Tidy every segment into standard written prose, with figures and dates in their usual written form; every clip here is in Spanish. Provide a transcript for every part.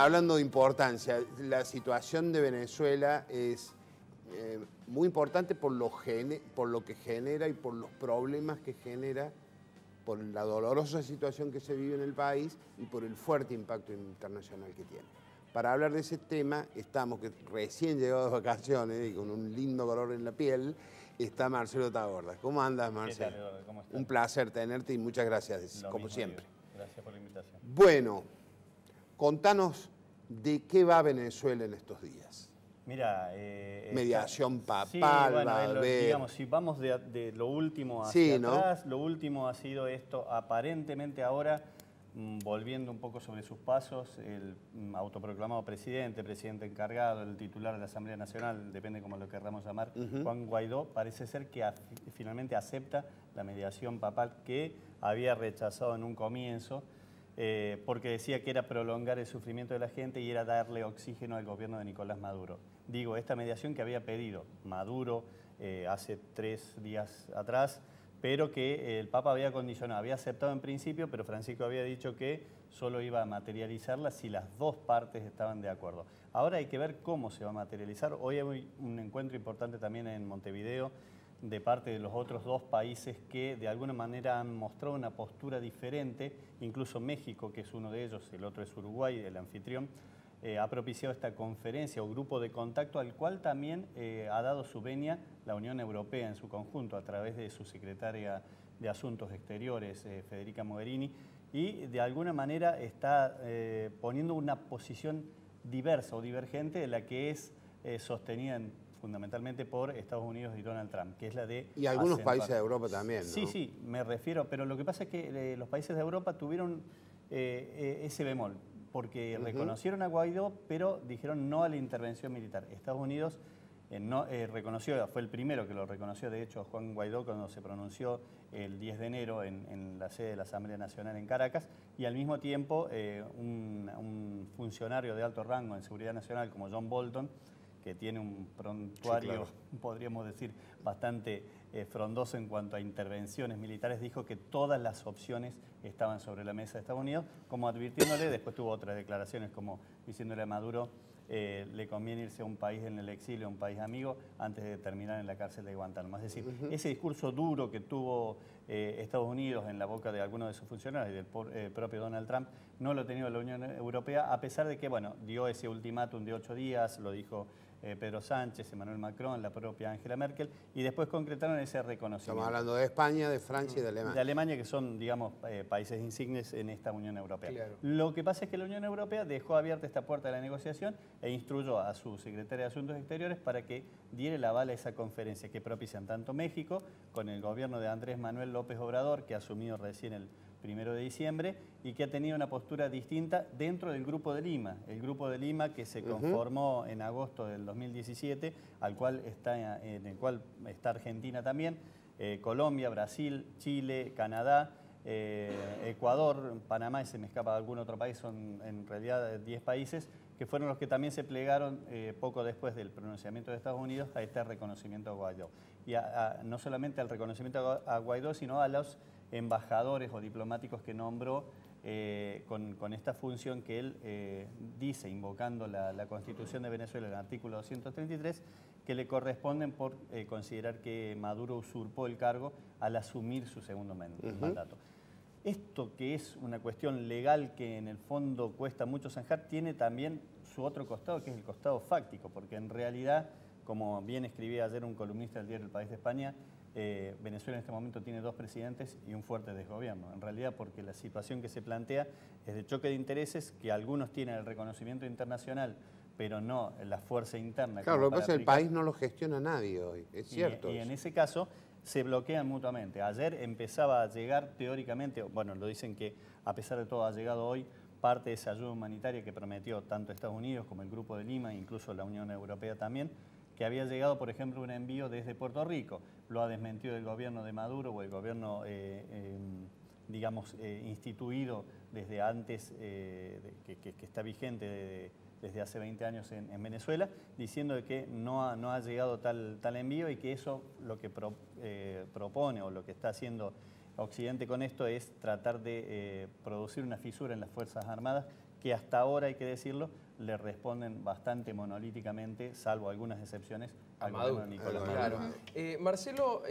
hablando de importancia, la situación de Venezuela es muy importante por lo que genera y por los problemas que genera, por la dolorosa situación que se vive en el país y por el fuerte impacto internacional que tiene. Para hablar de ese tema, estamos recién llegados de vacaciones y con un lindo color en la piel, está Marcelo Tagorda. ¿Cómo andas, Marcelo? ¿Qué tal, Eduardo? ¿Cómo estás? Un placer tenerte y muchas gracias, Lo como mismo, siempre. Diego. Gracias por la invitación. Bueno, contanos de qué va Venezuela en estos días. Mira, mediación papal, sí, bueno, va a haber... digamos, si vamos de lo último hacia sí, atrás, ¿no? Lo último ha sido esto, aparentemente ahora, volviendo un poco sobre sus pasos, el autoproclamado presidente encargado, el titular de la Asamblea Nacional, depende cómo lo querramos llamar, Juan Guaidó, parece ser que finalmente acepta la mediación papal que había rechazado en un comienzo, porque decía que era prolongar el sufrimiento de la gente y era darle oxígeno al gobierno de Nicolás Maduro. Digo, esta mediación que había pedido Maduro hace 3 días atrás, pero que el Papa había condicionado, había aceptado en principio, pero Francisco había dicho que solo iba a materializarla si las dos partes estaban de acuerdo. Ahora hay que ver cómo se va a materializar. Hoy hay un encuentro importante también en Montevideo, de parte de los otros 2 países que de alguna manera han mostrado una postura diferente, incluso México, que es uno de ellos, el otro es Uruguay, el anfitrión, ha propiciado esta conferencia o grupo de contacto al cual también ha dado su venia la Unión Europea en su conjunto a través de su secretaria de Asuntos Exteriores, Federica Mogherini, y de alguna manera está poniendo una posición diversa o divergente de la que es sostenida fundamentalmente por Estados Unidos y Donald Trump, que es la de... Y algunos países de Europa también, ¿no? Sí, sí, me refiero, pero lo que pasa es que los países de Europa tuvieron ese bemol, porque reconocieron a Guaidó, pero dijeron no a la intervención militar. Estados Unidos reconoció, fue el primero que lo reconoció, de hecho, Juan Guaidó cuando se pronunció el 10 de enero en la sede de la Asamblea Nacional en Caracas, y al mismo tiempo un funcionario de alto rango en seguridad nacional como John Bolton, que tiene un prontuario, sí, claro, podríamos decir, bastante frondoso en cuanto a intervenciones militares, dijo que todas las opciones estaban sobre la mesa de Estados Unidos, como advirtiéndole, después tuvo otras declaraciones como diciéndole a Maduro, le conviene irse a un país en el exilio, a un país amigo, antes de terminar en la cárcel de Guantánamo. Es decir, ese discurso duro que tuvo Estados Unidos en la boca de algunos de sus funcionarios y del propio Donald Trump, no lo ha tenido la Unión Europea, a pesar de que, bueno, dio ese ultimátum de 8 días, lo dijo Pedro Sánchez, Emmanuel Macron, la propia Angela Merkel, y después concretaron ese reconocimiento. Estamos hablando de España, de Francia y de Alemania. De Alemania, que son, digamos, países insignes en esta Unión Europea. Claro. Lo que pasa es que la Unión Europea dejó abierta esta puerta de la negociación e instruyó a su secretaria de Asuntos Exteriores para que diera el aval a esa conferencia que propician tanto México, con el gobierno de Andrés Manuel López Obrador, que ha asumido recién el 1 de diciembre, y que ha tenido una postura distinta dentro del Grupo de Lima. El Grupo de Lima que se conformó en agosto del 2017, en el cual está Argentina también, Colombia, Brasil, Chile, Canadá, Ecuador, Panamá, y se me escapa algún otro país, son en realidad 10 países, que fueron los que también se plegaron poco después del pronunciamiento de Estados Unidos a este reconocimiento a Guaidó. Y no solamente al reconocimiento a Guaidó, sino a los embajadores o diplomáticos que nombró con esta función que él dice, invocando la Constitución de Venezuela, el artículo 233, que le corresponden por considerar que Maduro usurpó el cargo al asumir su segundo mandato. Esto, que es una cuestión legal que en el fondo cuesta mucho zanjar, tiene también su otro costado, que es el costado fáctico, porque en realidad, como bien escribía ayer un columnista del diario El País de España, Venezuela en este momento tiene 2 presidentes y un fuerte desgobierno. En realidad, porque la situación que se plantea es de choque de intereses, que algunos tienen el reconocimiento internacional, pero no la fuerza interna. Claro, lo que pasa es que el país no lo gestiona nadie hoy, es cierto. Y en ese caso se bloquean mutuamente. Ayer empezaba a llegar teóricamente, bueno, lo dicen que a pesar de todo ha llegado hoy parte de esa ayuda humanitaria que prometió tanto Estados Unidos como el Grupo de Lima, incluso la Unión Europea también, que había llegado, por ejemplo, un envío desde Puerto Rico. Lo ha desmentido el gobierno de Maduro o el gobierno, digamos, instituido desde antes, que está vigente desde hace 20 años en Venezuela, diciendo que no ha llegado tal envío y que eso lo que propone o lo que está haciendo Occidente con esto es tratar de producir una fisura en las Fuerzas Armadas que hasta ahora, hay que decirlo, le responden bastante monolíticamente, salvo algunas excepciones, al gobierno de Nicolás Maduro. Claro. Marcelo,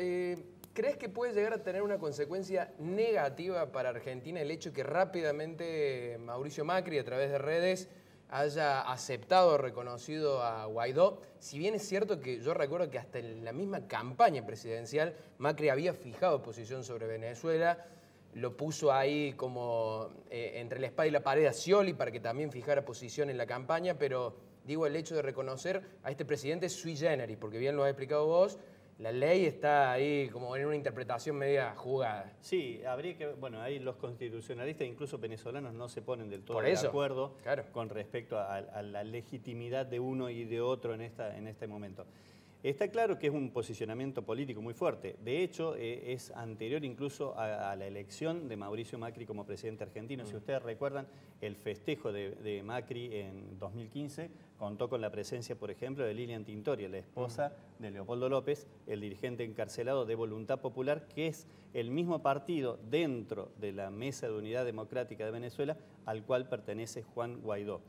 ¿crees que puede llegar a tener una consecuencia negativa para Argentina el hecho que rápidamente Mauricio Macri, a través de redes, haya aceptado, reconocido a Guaidó? Si bien es cierto que yo recuerdo que hasta en la misma campaña presidencial Macri había fijado posición sobre Venezuela, lo puso ahí como entre la espada y la pared a Scioli para que también fijara posición en la campaña, pero digo, el hecho de reconocer a este presidente sui generis, porque bien lo has explicado vos, la ley está ahí como en una interpretación media jugada. Sí, habría que, bueno, ahí los constitucionalistas, incluso venezolanos, no se ponen del todo Por de eso, acuerdo claro, con respecto a la legitimidad de uno y de otro en este momento. Está claro que es un posicionamiento político muy fuerte. De hecho, es anterior incluso a la elección de Mauricio Macri como presidente argentino. Si ustedes recuerdan, el festejo de Macri en 2015 contó con la presencia, por ejemplo, de Lilian Tintori, la esposa de Leopoldo López, el dirigente encarcelado de Voluntad Popular, que es el mismo partido dentro de la Mesa de Unidad Democrática de Venezuela al cual pertenece Juan Guaidó.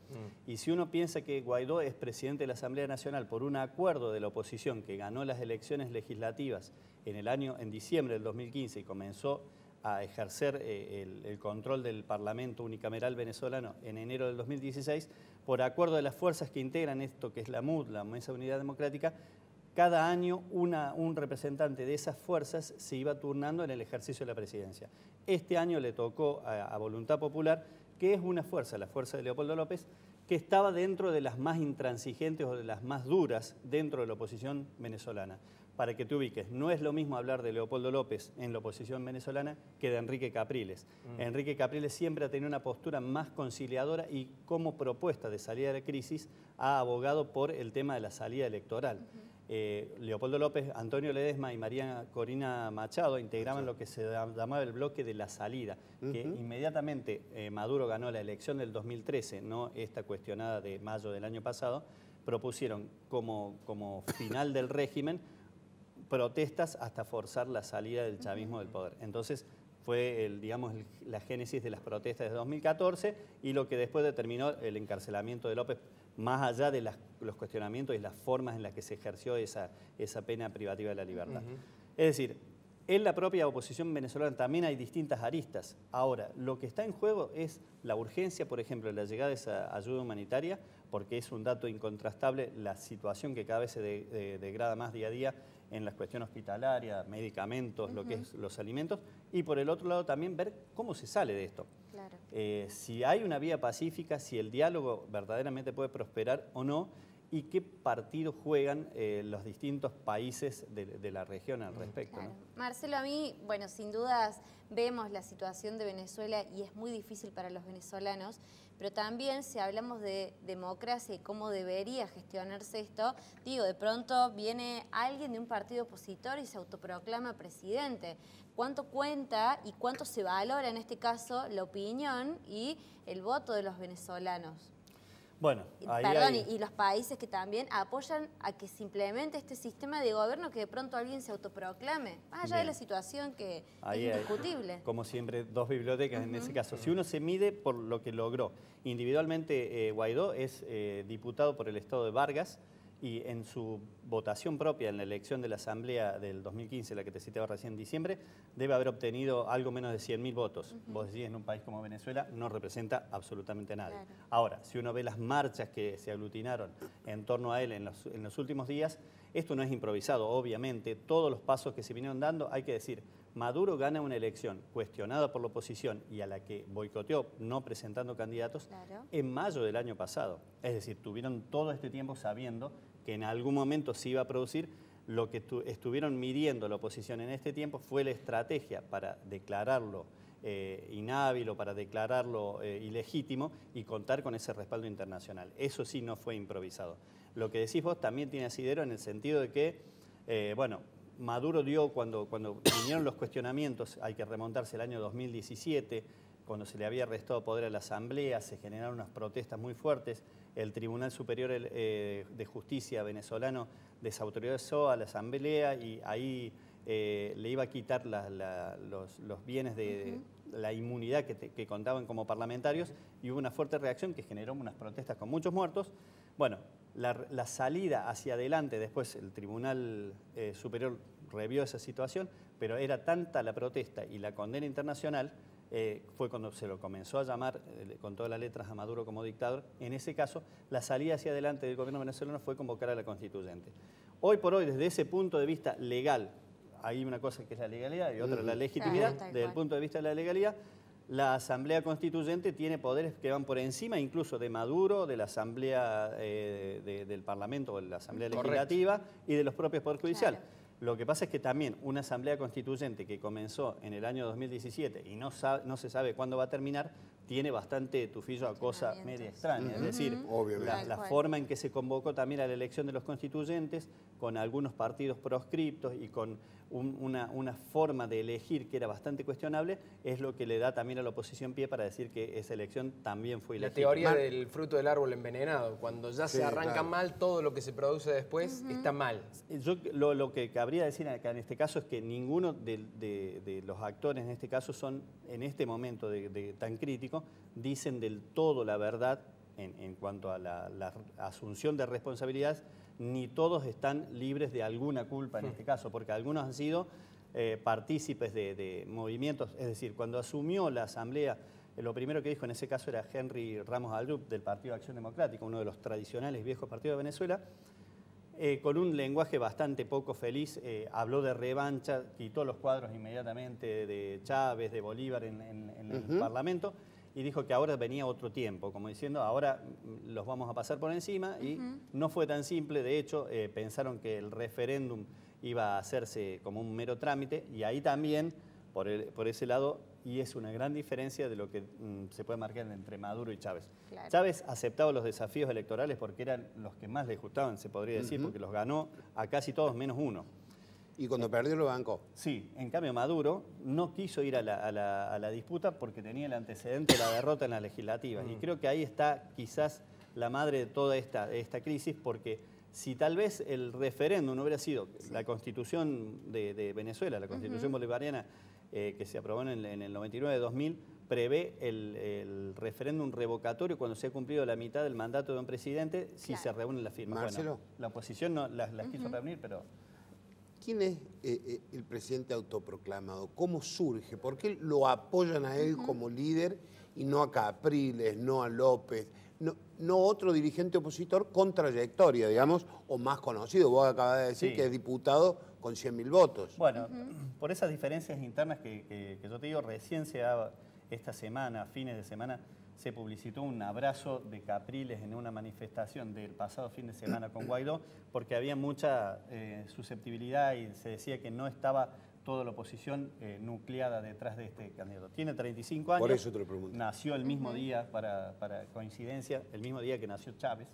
Y si uno piensa que Guaidó es presidente de la Asamblea Nacional por un acuerdo de la oposición que ganó las elecciones legislativas en diciembre del 2015 y comenzó a ejercer el control del Parlamento unicameral venezolano en enero del 2016, por acuerdo de las fuerzas que integran esto, que es la MUD, la Mesa de Unidad Democrática, cada año un representante de esas fuerzas se iba turnando en el ejercicio de la presidencia. Este año le tocó a Voluntad Popular, que es una fuerza, la fuerza de Leopoldo López, que estaba dentro de las más intransigentes o de las más duras dentro de la oposición venezolana. Para que te ubiques, no es lo mismo hablar de Leopoldo López en la oposición venezolana que de Enrique Capriles. Enrique Capriles siempre ha tenido una postura más conciliadora y como propuesta de salida de la crisis ha abogado por el tema de la salida electoral. Leopoldo López, Antonio Ledesma y María Corina Machado integraban lo que se llamaba el bloque de la salida, que inmediatamente Maduro ganó la elección del 2013, no esta cuestionada de mayo del año pasado, propusieron como final del régimen protestas hasta forzar la salida del chavismo del poder. Entonces fue la génesis de las protestas de 2014 y lo que después determinó el encarcelamiento de López, más allá de los cuestionamientos y las formas en las que se ejerció esa pena privativa de la libertad. Es decir, en la propia oposición venezolana también hay distintas aristas. Ahora, lo que está en juego es la urgencia, por ejemplo, de la llegada de esa ayuda humanitaria, porque es un dato incontrastable la situación que cada vez se degrada más día a día en la cuestión hospitalaria, medicamentos, lo que es los alimentos, y por el otro lado también ver cómo se sale de esto. Claro. Si hay una vía pacífica, si el diálogo verdaderamente puede prosperar o no, y qué partido juegan los distintos países de la región al respecto. Claro. ¿No? Marcelo, a mí, bueno, sin dudas vemos la situación de Venezuela y es muy difícil para los venezolanos, pero también si hablamos de democracia y cómo debería gestionarse esto, digo, de pronto viene alguien de un partido opositor y se autoproclama presidente. ¿Cuánto cuenta y cuánto se valora en este caso la opinión y el voto de los venezolanos? Bueno, y los países que también apoyan a que se implemente este sistema de gobierno que de pronto alguien se autoproclame, más allá de la situación que es indiscutible. Como siempre, dos bibliotecas en ese caso. Si uno se mide por lo que logró, individualmente Guaidó es diputado por el estado de Vargas y en su votación propia en la elección de la Asamblea del 2015, la que te citaba recién en diciembre, debe haber obtenido algo menos de 100.000 votos. Vos decís, en un país como Venezuela no representa absolutamente nada. Claro. Ahora, si uno ve las marchas que se aglutinaron en torno a él en los últimos días, esto no es improvisado, obviamente. Todos los pasos que se vinieron dando, hay que decir, Maduro gana una elección cuestionada por la oposición y a la que boicoteó no presentando candidatos en mayo del año pasado. Es decir, tuvieron todo este tiempo sabiendo que en algún momento se iba a producir. Lo que estuvieron midiendo la oposición en este tiempo fue la estrategia para declararlo inhábil o para declararlo ilegítimo y contar con ese respaldo internacional. Eso sí no fue improvisado. Lo que decís vos también tiene asidero en el sentido de que, bueno, Maduro dio, cuando vinieron los cuestionamientos, hay que remontarse al año 2017, cuando se le había restado poder a la Asamblea, se generaron unas protestas muy fuertes. El Tribunal Superior de Justicia venezolano desautorizó a la Asamblea y ahí le iba a quitar los bienes la inmunidad que contaban como parlamentarios, y hubo una fuerte reacción que generó unas protestas con muchos muertos. Bueno, la salida hacia adelante, después el Tribunal Superior revió esa situación, pero era tanta la protesta y la condena internacional, fue cuando se lo comenzó a llamar con todas las letras a Maduro como dictador. En ese caso, la salida hacia adelante del gobierno venezolano fue convocar a la constituyente. Hoy por hoy, desde ese punto de vista legal, hay una cosa que es la legalidad y otra la legitimidad. Desde el punto de vista de la legalidad, la Asamblea Constituyente tiene poderes que van por encima incluso de Maduro, de la Asamblea del Parlamento o de la Asamblea Legislativa y de los propios poderes judiciales. Lo que pasa es que también una Asamblea Constituyente que comenzó en el año 2017 y no se sabe cuándo va a terminar, tiene bastante tufillo a cosa media extraña. Es decir, la forma en que se convocó también a la elección de los constituyentes, con algunos partidos proscriptos y con una forma de elegir que era bastante cuestionable, es lo que le da también a la oposición pie para decir que esa elección también fue ilegítima. La teoría del fruto del árbol envenenado, cuando ya se arranca mal, todo lo que se produce después está mal. Yo lo que cabría decir acá en este caso es que ninguno de los actores en este caso son, en este momento tan crítico, dicen del todo la verdad en cuanto a la asunción de responsabilidades, ni todos están libres de alguna culpa en este caso, porque algunos han sido partícipes de movimientos. Es decir, cuando asumió la Asamblea, lo primero que dijo en ese caso era Henry Ramos Alyub del Partido de Acción Democrática, uno de los tradicionales viejos partidos de Venezuela, con un lenguaje bastante poco feliz, habló de revancha, quitó los cuadros inmediatamente de Chávez, de Bolívar en el Parlamento, y dijo que ahora venía otro tiempo, como diciendo, ahora los vamos a pasar por encima, y no fue tan simple. De hecho, pensaron que el referéndum iba a hacerse como un mero trámite, y ahí también, por ese lado, y es una gran diferencia de lo que se puede marcar entre Maduro y Chávez. Claro. Chávez aceptaba los desafíos electorales porque eran los que más le gustaban, se podría decir, porque los ganó a casi todos menos uno. ¿Y cuando perdió lo bancó? Sí, en cambio Maduro no quiso ir a la disputa porque tenía el antecedente de la derrota en las legislativas. Y creo que ahí está quizás la madre de toda esta crisis, porque si tal vez el referéndum no hubiera sido la Constitución de Venezuela, la Constitución bolivariana que se aprobó en el 99-2000, prevé el referéndum revocatorio cuando se ha cumplido la mitad del mandato de un presidente, si se reúnen las firmas. Marcelo. Bueno, la oposición no las quiso reunir, pero... ¿Quién es el presidente autoproclamado? ¿Cómo surge? ¿Por qué lo apoyan a él como líder y no a Capriles, no a López, no otro dirigente opositor con trayectoria, digamos, o más conocido? Vos acabas de decir que es diputado con 100.000 votos. Bueno, por esas diferencias internas que yo te digo, recién se daba esta semana, a fines de semana, se publicitó un abrazo de Capriles en una manifestación del pasado fin de semana con Guaidó, porque había mucha susceptibilidad y se decía que no estaba toda la oposición nucleada detrás de este candidato. Tiene 35 años. Por eso te lo pregunto. Nació el mismo día, para coincidencia, el mismo día que nació Chávez.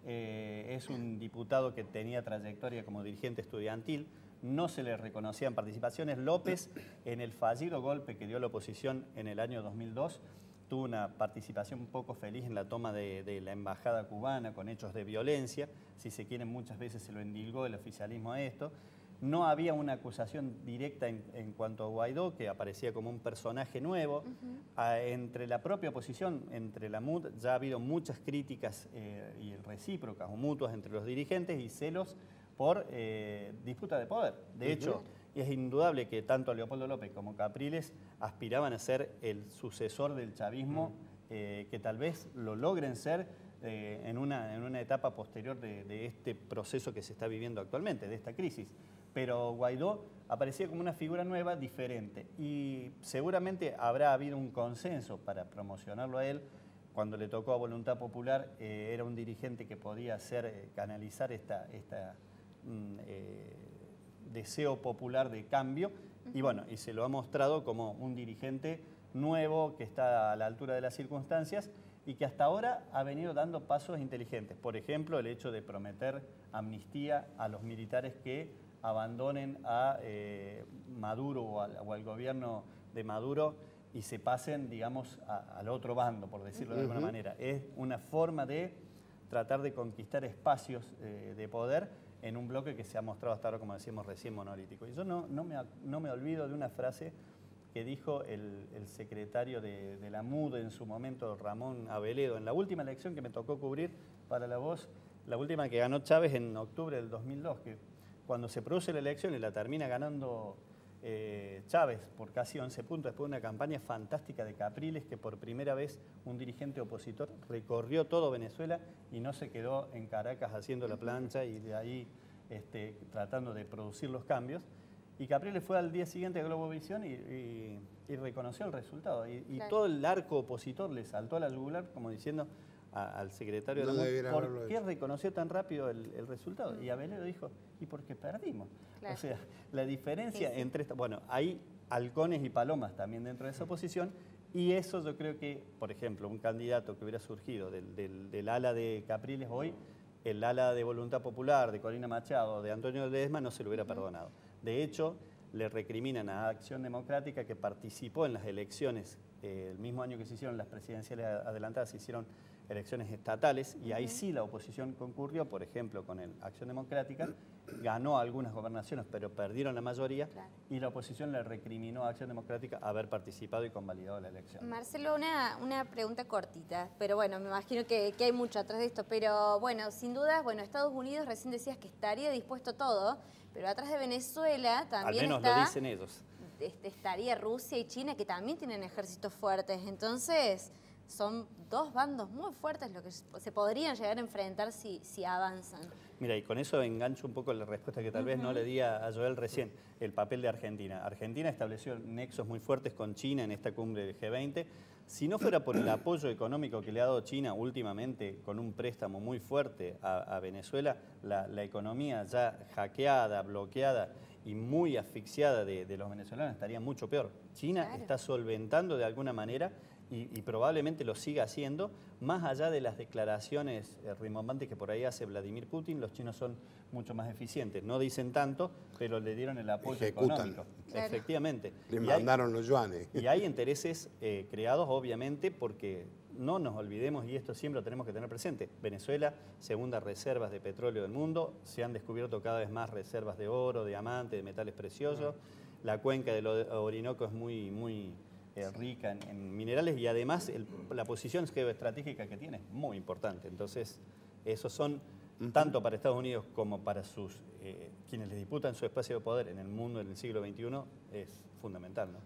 Es un diputado que tenía trayectoria como dirigente estudiantil. No se le reconocían participaciones. López, en el fallido golpe que dio la oposición en el año 2002, tuvo una participación un poco feliz en la toma de la embajada cubana con hechos de violencia. Si se quiere, muchas veces se lo endilgó el oficialismo a esto. No había una acusación directa en cuanto a Guaidó, que aparecía como un personaje nuevo. Entre la propia oposición, entre la MUD, ya ha habido muchas críticas y recíprocas o mutuas entre los dirigentes y celos por disputa de poder. De hecho, es indudable que tanto Leopoldo López como Capriles aspiraban a ser el sucesor del chavismo, que tal vez lo logren ser en una etapa posterior de este proceso que se está viviendo actualmente, de esta crisis. Pero Guaidó aparecía como una figura nueva, diferente, y seguramente habrá habido un consenso para promocionarlo a él. Cuando le tocó a Voluntad Popular, era un dirigente que podía canalizar esta deseo popular de cambio, y bueno, y se lo ha mostrado como un dirigente nuevo que está a la altura de las circunstancias y que hasta ahora ha venido dando pasos inteligentes. Por ejemplo, el hecho de prometer amnistía a los militares que abandonen a Maduro o al gobierno de Maduro y se pasen, digamos, al otro bando, por decirlo de alguna manera. Es una forma de tratar de conquistar espacios de poder en un bloque que se ha mostrado hasta ahora, como decíamos recién, monolítico. Y yo no me olvido de una frase que dijo el secretario de la MUD en su momento, Ramón Aveledo, en la última elección que me tocó cubrir para La Voz, la última que ganó Chávez en octubre del 2002, que cuando se produce la elección y la termina ganando Chávez por casi 11 puntos, después de una campaña fantástica de Capriles, que por primera vez un dirigente opositor recorrió todo Venezuela y no se quedó en Caracas haciendo la plancha y de ahí tratando de producir los cambios. Y Capriles fue al día siguiente a Globovisión y reconoció el resultado. Y claro, todo el arco opositor le saltó a la yugular como diciendo al secretario de la MUD, ¿por qué reconoció tan rápido el resultado? Y Aveledo dijo, ¿y por qué perdimos? Claro. O sea, la diferencia entre estas... Bueno, hay halcones y palomas también dentro de esa oposición, y eso yo creo que, por ejemplo, un candidato que hubiera surgido del ala de Capriles hoy, el ala de Voluntad Popular, de Corina Machado, de Antonio Ledesma, no se lo hubiera perdonado. De hecho, le recriminan a Acción Democrática, que participó en las elecciones, el mismo año que se hicieron las presidenciales adelantadas, se hicieron elecciones estatales, y ahí sí la oposición concurrió, por ejemplo, con el Acción Democrática, ganó algunas gobernaciones, pero perdieron la mayoría, claro, y la oposición le recriminó a Acción Democrática haber participado y convalidado la elección. Marcelo, una pregunta cortita, pero bueno, me imagino que hay mucho atrás de esto, pero bueno, sin duda, bueno, Estados Unidos recién decías que estaría dispuesto a todo, pero atrás de Venezuela también al menos lo dicen ellos. Estaría Rusia y China, que también tienen ejércitos fuertes, entonces son dos bandos muy fuertes los que se podrían llegar a enfrentar si avanzan. Mira, y con eso engancho un poco la respuesta que tal vez no le di a Joel recién, el papel de Argentina. Argentina estableció nexos muy fuertes con China en esta cumbre del G20. Si no fuera por el apoyo económico que le ha dado China últimamente con un préstamo muy fuerte a Venezuela, la economía ya hackeada, bloqueada y muy asfixiada de los venezolanos estaría mucho peor. China claro, está solventando de alguna manera y probablemente lo siga haciendo, más allá de las declaraciones rimbombantes que por ahí hace Vladimir Putin. Los chinos son mucho más eficientes, no dicen tanto, pero le dieron el apoyo económico. Claro. Efectivamente. Le mandaron los yuanes. Y hay intereses creados, obviamente, porque no nos olvidemos, y esto siempre lo tenemos que tener presente, Venezuela, segunda reservas de petróleo del mundo, se han descubierto cada vez más reservas de oro, diamante, de metales preciosos, la cuenca del Orinoco es muy rica en minerales, y además la posición geoestratégica que tiene es muy importante. Entonces, esos son, tanto para Estados Unidos como para quienes les disputan su espacio de poder en el mundo en el siglo XXI, es fundamental, ¿no?